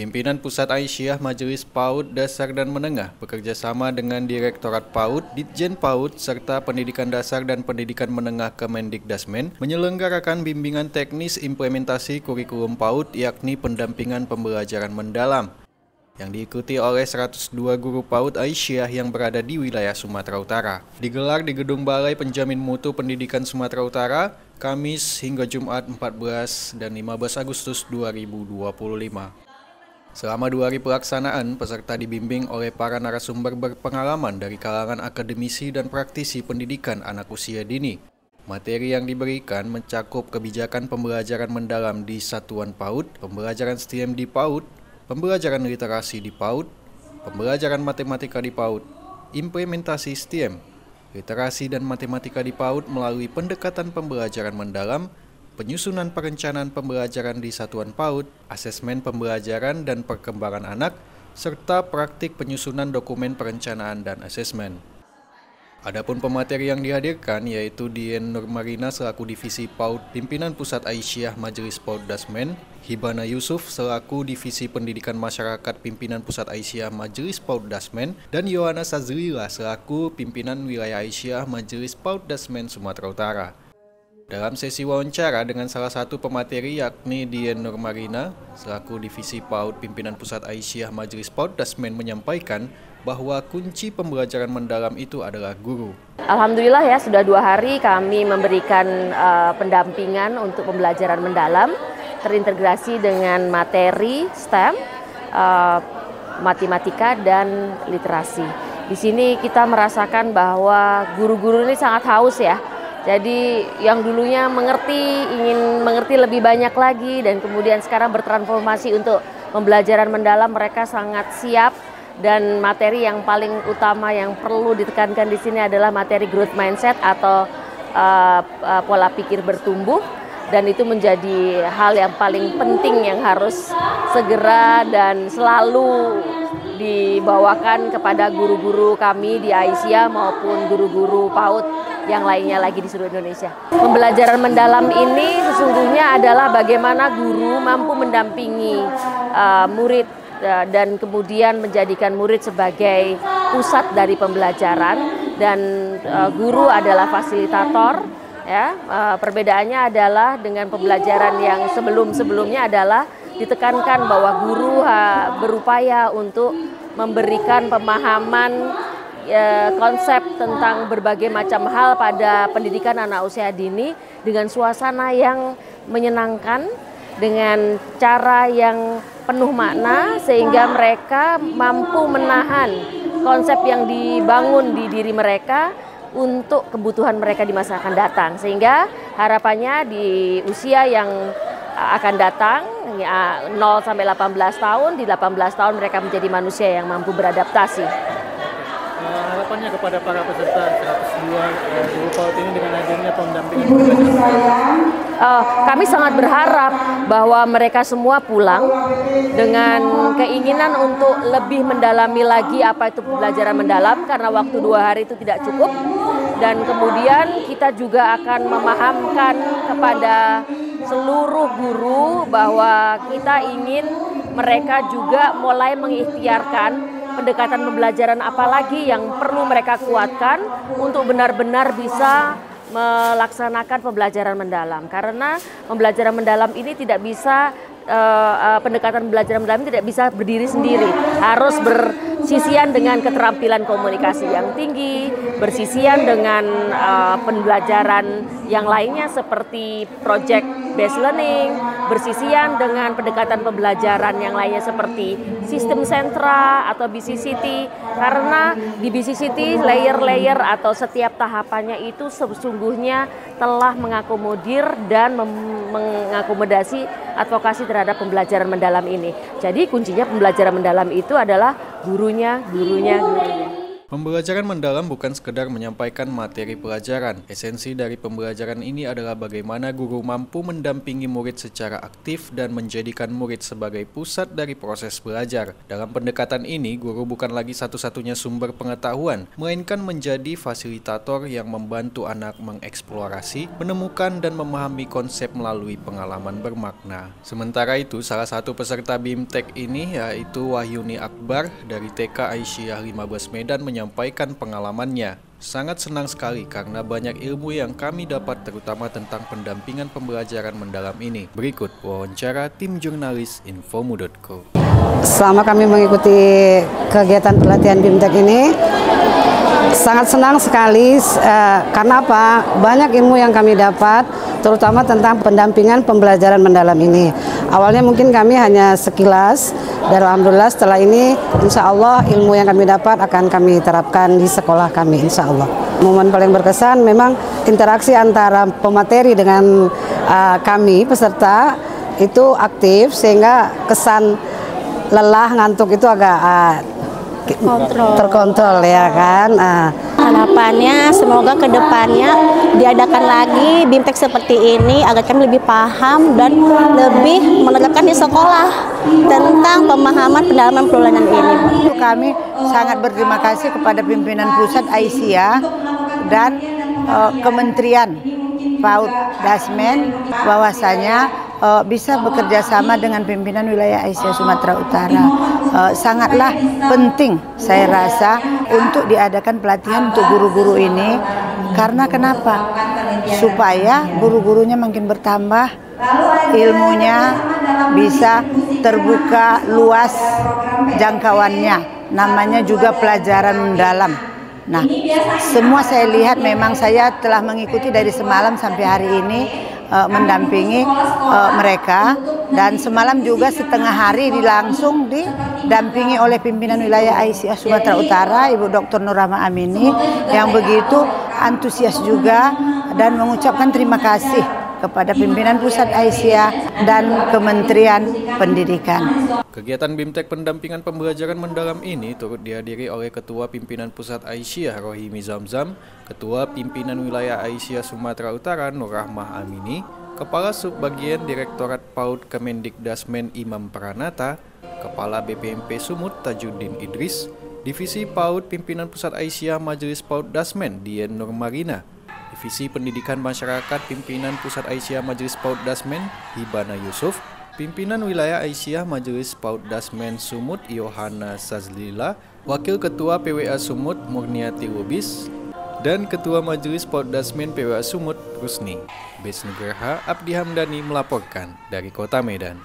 Pimpinan Pusat Aisyah Majelis PAUD Dasar dan Menengah bekerjasama dengan Direktorat PAUD, Ditjen PAUD, serta Pendidikan Dasar dan Pendidikan Menengah Kemendikdasmen menyelenggarakan bimbingan teknis implementasi kurikulum PAUD yakni pendampingan pembelajaran mendalam yang diikuti oleh 102 guru PAUD Aisyah yang berada di wilayah Sumatera Utara. Digelar di Gedung Balai Penjamin Mutu Pendidikan Sumatera Utara, Kamis hingga Jumat 14 dan 15 Agustus 2025. Selama 2 hari pelaksanaan, peserta dibimbing oleh para narasumber berpengalaman dari kalangan akademisi dan praktisi pendidikan anak usia dini. Materi yang diberikan mencakup kebijakan pembelajaran mendalam di satuan PAUD, pembelajaran STEM di PAUD, pembelajaran literasi di PAUD, pembelajaran matematika di PAUD, implementasi STEM, literasi dan matematika di PAUD melalui pendekatan pembelajaran mendalam, penyusunan perencanaan pembelajaran di satuan PAUD, asesmen pembelajaran dan perkembangan anak, serta praktik penyusunan dokumen perencanaan dan asesmen. Adapun pemateri yang dihadirkan yaitu Dien Nurmarina selaku Divisi PAUD Pimpinan Pusat Aisyah Majelis PAUD Dasmen, Hibana Yusuf selaku Divisi Pendidikan Masyarakat Pimpinan Pusat Aisyah Majelis PAUD Dasmen, dan Yohana Sazlila selaku Pimpinan Wilayah Aisyah Majelis PAUD Dasmen Sumatera Utara. Dalam sesi wawancara dengan salah satu pemateri yakni Dien Nurmarina selaku Divisi PAUD Pimpinan Pusat Aisyah Majelis PAUD Dasmen menyampaikan bahwa kunci pembelajaran mendalam itu adalah guru. Alhamdulillah ya, sudah 2 hari kami memberikan pendampingan untuk pembelajaran mendalam terintegrasi dengan materi STEM, matematika dan literasi. Di sini kita merasakan bahwa guru-guru ini sangat haus ya. Jadi yang dulunya ingin mengerti lebih banyak lagi dan kemudian sekarang bertransformasi untuk pembelajaran mendalam, mereka sangat siap. Dan materi yang paling utama yang perlu ditekankan di sini adalah materi growth mindset atau pola pikir bertumbuh, dan itu menjadi hal yang paling penting yang harus segera dan selalu dibawakan kepada guru-guru kami di Aisyah maupun guru-guru PAUD yang lainnya lagi di seluruh Indonesia. Pembelajaran mendalam ini sesungguhnya adalah bagaimana guru mampu mendampingi murid dan kemudian menjadikan murid sebagai pusat dari pembelajaran, dan guru adalah fasilitator. Ya, perbedaannya adalah dengan pembelajaran yang sebelum-sebelumnya adalah ditekankan bahwa guru berupaya untuk memberikan pemahaman konsep tentang berbagai macam hal pada pendidikan anak usia dini dengan suasana yang menyenangkan, dengan cara yang penuh makna sehingga mereka mampu menahan konsep yang dibangun di diri mereka untuk kebutuhan mereka di masa akan datang. Sehingga harapannya di usia yang akan datang ya, 0 sampai 18 tahun, di 18 tahun mereka menjadi manusia yang mampu beradaptasi. Harapannya kepada para peserta 102 guru PAUD ini dengan hadirnya pendampingan pembelajaran. Kami sangat berharap bahwa mereka semua pulang dengan keinginan untuk lebih mendalami lagi apa itu pembelajaran mendalam, karena waktu 2 hari itu tidak cukup. Dan kemudian kita juga akan memahamkan kepada seluruh guru bahwa kita ingin mereka juga mulai mengikhtiarkan pendekatan pembelajaran apalagi yang perlu mereka kuatkan untuk benar-benar bisa melaksanakan pembelajaran mendalam. Karena pembelajaran mendalam ini tidak bisa, pendekatan pembelajaran mendalam tidak bisa berdiri sendiri, harus bersisian dengan keterampilan komunikasi yang tinggi, bersisian dengan pembelajaran yang lainnya seperti project based learning, bersisian dengan pendekatan pembelajaran yang lainnya seperti sistem sentra atau BCCT, karena di BCCT layer-layer atau setiap tahapannya itu sesungguhnya telah mengakomodir dan mengakomodasi advokasi terhadap pembelajaran mendalam ini. Jadi kuncinya pembelajaran mendalam itu adalah gurunya. Pembelajaran mendalam bukan sekedar menyampaikan materi pelajaran. Esensi dari pembelajaran ini adalah bagaimana guru mampu mendampingi murid secara aktif dan menjadikan murid sebagai pusat dari proses belajar. Dalam pendekatan ini, guru bukan lagi satu-satunya sumber pengetahuan, melainkan menjadi fasilitator yang membantu anak mengeksplorasi, menemukan dan memahami konsep melalui pengalaman bermakna. Sementara itu, salah satu peserta BIMTEK ini yaitu Wahyuni Akbar dari TK Aisyah 15 Medan menyampaikan pengalamannya. Sangat senang sekali karena banyak ilmu yang kami dapat terutama tentang pendampingan pembelajaran mendalam ini. Berikut wawancara tim jurnalis Infomu.co. Selama kami mengikuti kegiatan pelatihan BIMTEK ini, sangat senang sekali karena apa? Banyak ilmu yang kami dapat, terutama tentang pendampingan pembelajaran mendalam ini. Awalnya mungkin kami hanya sekilas, dan alhamdulillah setelah ini insya Allah ilmu yang kami dapat akan kami terapkan di sekolah kami insya Allah. Momen paling berkesan memang interaksi antara pemateri dengan kami peserta itu aktif, sehingga kesan lelah ngantuk itu agak terkontrol ya kan. Harapannya semoga kedepannya diadakan lagi BIMTEK seperti ini agar kami lebih paham dan lebih menerapkan di sekolah tentang pemahaman pendalaman perulanan ini. Kami sangat berterima kasih kepada pimpinan pusat Aisyah dan Kementerian PAUD Dasmen bahwasanya bisa bekerja sama dengan pimpinan wilayah Aisyah Sumatera Utara. Sangatlah penting saya rasa untuk diadakan pelatihan untuk guru-guru ini. Karena kenapa? Supaya guru-gurunya makin bertambah, ilmunya bisa terbuka luas jangkauannya. Namanya juga pelajaran mendalam. Nah, semua saya lihat memang saya telah mengikuti dari semalam sampai hari ini mendampingi mereka, dan semalam juga setengah hari langsung didampingi oleh pimpinan wilayah Aisyah Sumatera Utara Ibu Dr. Nur Rahma Amini yang begitu antusias juga dan mengucapkan terima kasih kepada pimpinan pusat Aisyah dan Kementerian Pendidikan. Kegiatan BIMTEK pendampingan pembelajaran mendalam ini turut dihadiri oleh Ketua Pimpinan Pusat Aisyah Rohimi Zamzam, Ketua Pimpinan Wilayah Aisyah Sumatera Utara Nur Rahmah Amini, Kepala Subbagian Direktorat PAUD Kemendikdasmen Imam Pranata, Kepala BPMP Sumut Tajuddin Idris, Divisi PAUD Pimpinan Pusat Aisyah Majelis PAUD Dasmen Dien Nurmarina, Divisi Pendidikan Masyarakat Pimpinan Pusat Aisyah Majelis PAUD Dasmen Hibana Yusuf, Pimpinan Wilayah Aisyah Majelis PAUD Dasmen Sumut Yohana Sazlila, Wakil Ketua PWA Sumut Murniati Lubis, dan Ketua Majelis PAUD Dasmen PWA Sumut Rusni. Bes Nugraha Abdi Hamdani melaporkan dari Kota Medan.